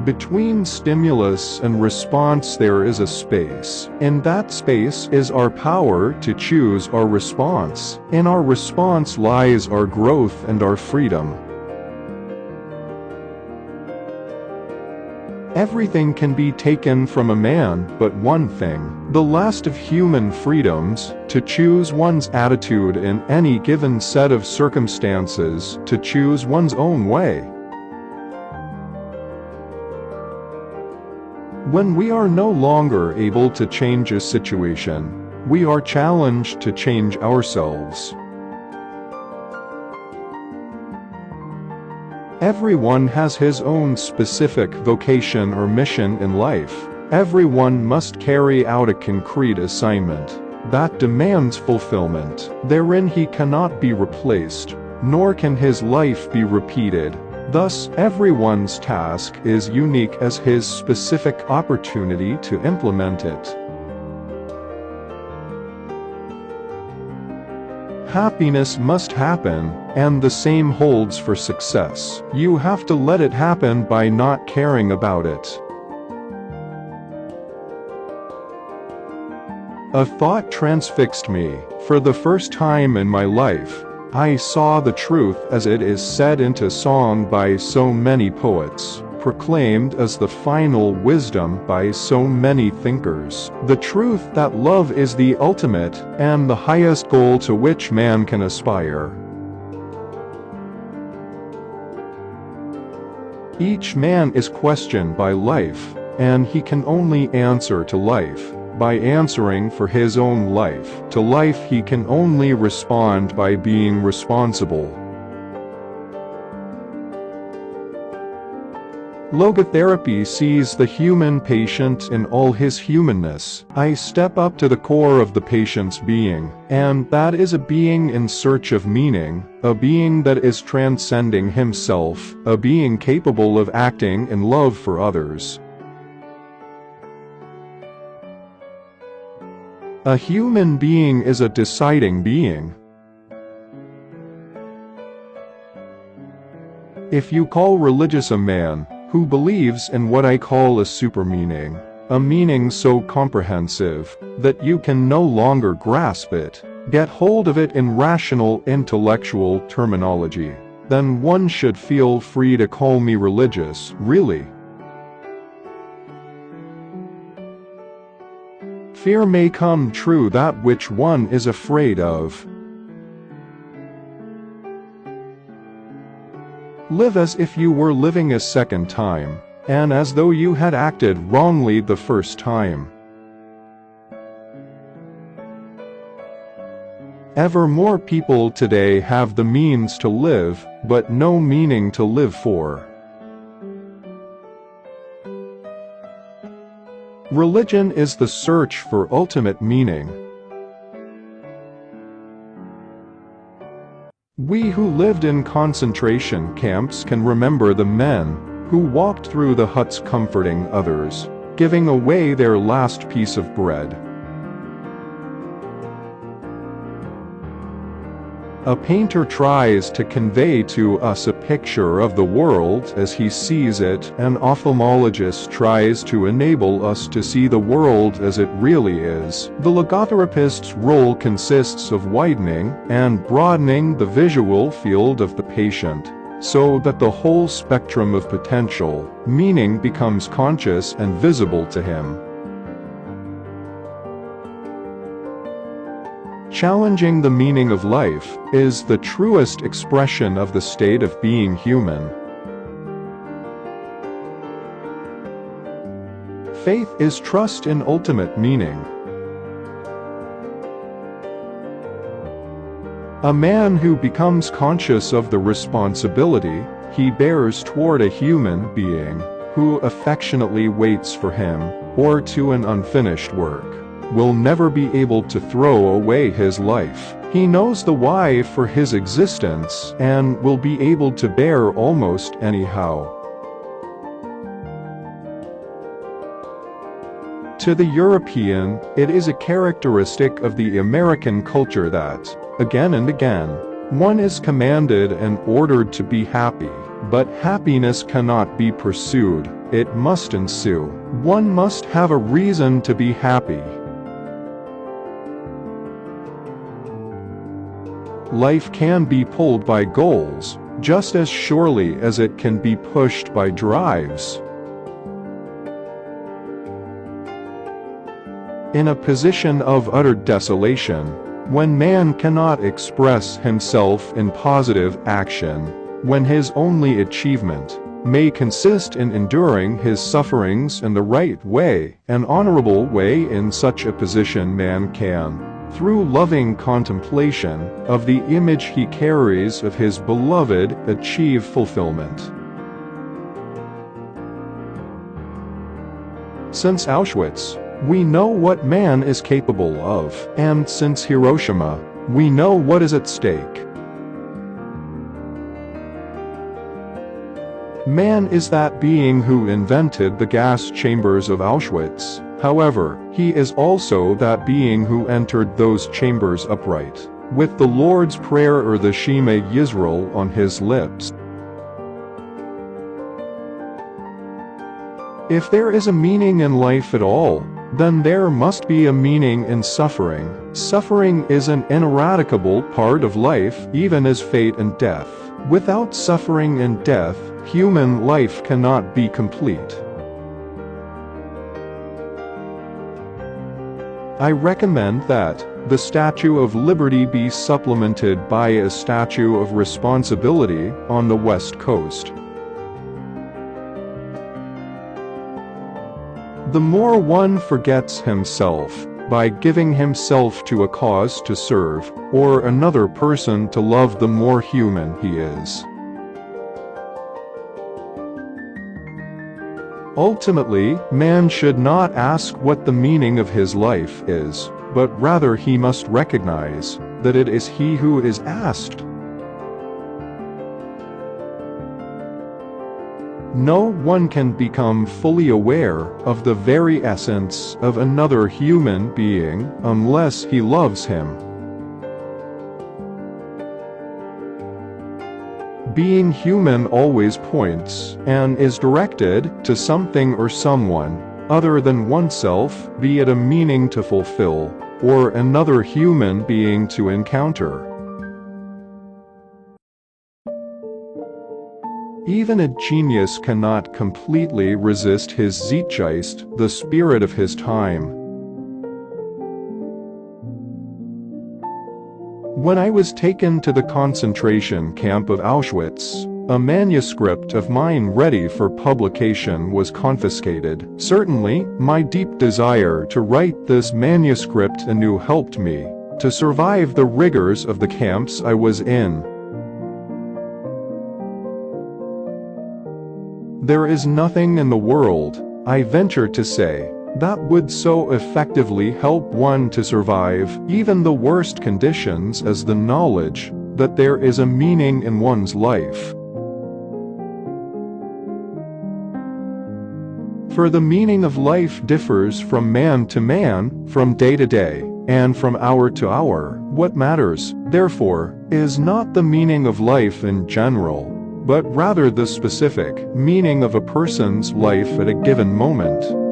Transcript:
Between stimulus and response there is a space. In that space is our power to choose our response. In our response lies our growth and our freedom. Everything can be taken from a man but one thing, the last of human freedoms, to choose one's attitude in any given set of circumstances, to choose one's own way. When we are no longer able to change a situation, we are challenged to change ourselves. Everyone has his own specific vocation or mission in life. Everyone must carry out a concrete assignment that demands fulfillment. Therein he cannot be replaced, nor can his life be repeated. Thus, everyone's task is unique as his specific opportunity to implement it. Happiness must happen, and the same holds for success. You have to let it happen by not caring about it. A thought transfixed me. For the first time in my life, I saw the truth as it is said into song by so many poets, proclaimed as the final wisdom by so many thinkers. The truth that love is the ultimate and the highest goal to which man can aspire. Each man is questioned by life, and he can only answer to life by answering for his own life. To life he can only respond by being responsible. Logotherapy sees the human patient in all his humanness. I step up to the core of the patient's being, and that is a being in search of meaning, a being that is transcending himself, a being capable of acting in love for others. A human being is a deciding being. If you call religious a man who believes in what I call a supermeaning, a meaning so comprehensive that you can no longer grasp it, get hold of it in rational intellectual terminology, then one should feel free to call me religious, really. Fear may come true that which one is afraid of. Live as if you were living a second time, and as though you had acted wrongly the first time. Ever more people today have the means to live, but no meaning to live for. Religion is the search for ultimate meaning. We who lived in concentration camps can remember the men who walked through the huts comforting others, giving away their last piece of bread. A painter tries to convey to us a picture of the world as he sees it. An ophthalmologist tries to enable us to see the world as it really is. The logotherapist's role consists of widening and broadening the visual field of the patient, so that the whole spectrum of potential meaning becomes conscious and visible to him. Challenging the meaning of life is the truest expression of the state of being human. Faith is trust in ultimate meaning. A man who becomes conscious of the responsibility he bears toward a human being who affectionately waits for him, or to an unfinished work, will never be able to throw away his life. He knows the why for his existence and will be able to bear almost anyhow. To the European, it is a characteristic of the American culture that, again and again, one is commanded and ordered to be happy, but happiness cannot be pursued. it must ensue. One must have a reason to be happy. Life can be pulled by goals, just as surely as it can be pushed by drives. In a position of utter desolation, when man cannot express himself in positive action, when his only achievement may consist in enduring his sufferings in the right way, an honorable way, in such a position man can, through loving contemplation of the image he carries of his beloved, achieve fulfillment. Since Auschwitz, we know what man is capable of, and since Hiroshima, we know what is at stake. Man is that being who invented the gas chambers of Auschwitz. However, he is also that being who entered those chambers upright, with the Lord's Prayer or the Shema Yisrael on his lips. If there is a meaning in life at all, then there must be a meaning in suffering. Suffering is an ineradicable part of life, even as fate and death. Without suffering and death, human life cannot be complete. I recommend that the Statue of Liberty be supplemented by a Statue of Responsibility on the West Coast. The more one forgets himself by giving himself to a cause to serve, or another person to love, the more human he is. Ultimately, man should not ask what the meaning of his life is, but rather he must recognize that it is he who is asked. No one can become fully aware of the very essence of another human being unless he loves him. Being human always points and is directed to something or someone other than oneself, be it a meaning to fulfill or another human being to encounter. Even a genius cannot completely resist his Zeitgeist, the spirit of his time. When I was taken to the concentration camp of Auschwitz, a manuscript of mine ready for publication was confiscated. Certainly, my deep desire to write this manuscript anew helped me to survive the rigors of the camps I was in. There is nothing in the world, I venture to say, that would so effectively help one to survive even the worst conditions as the knowledge that there is a meaning in one's life. For the meaning of life differs from man to man, from day to day, and from hour to hour. What matters, therefore, is not the meaning of life in general, but rather the specific meaning of a person's life at a given moment.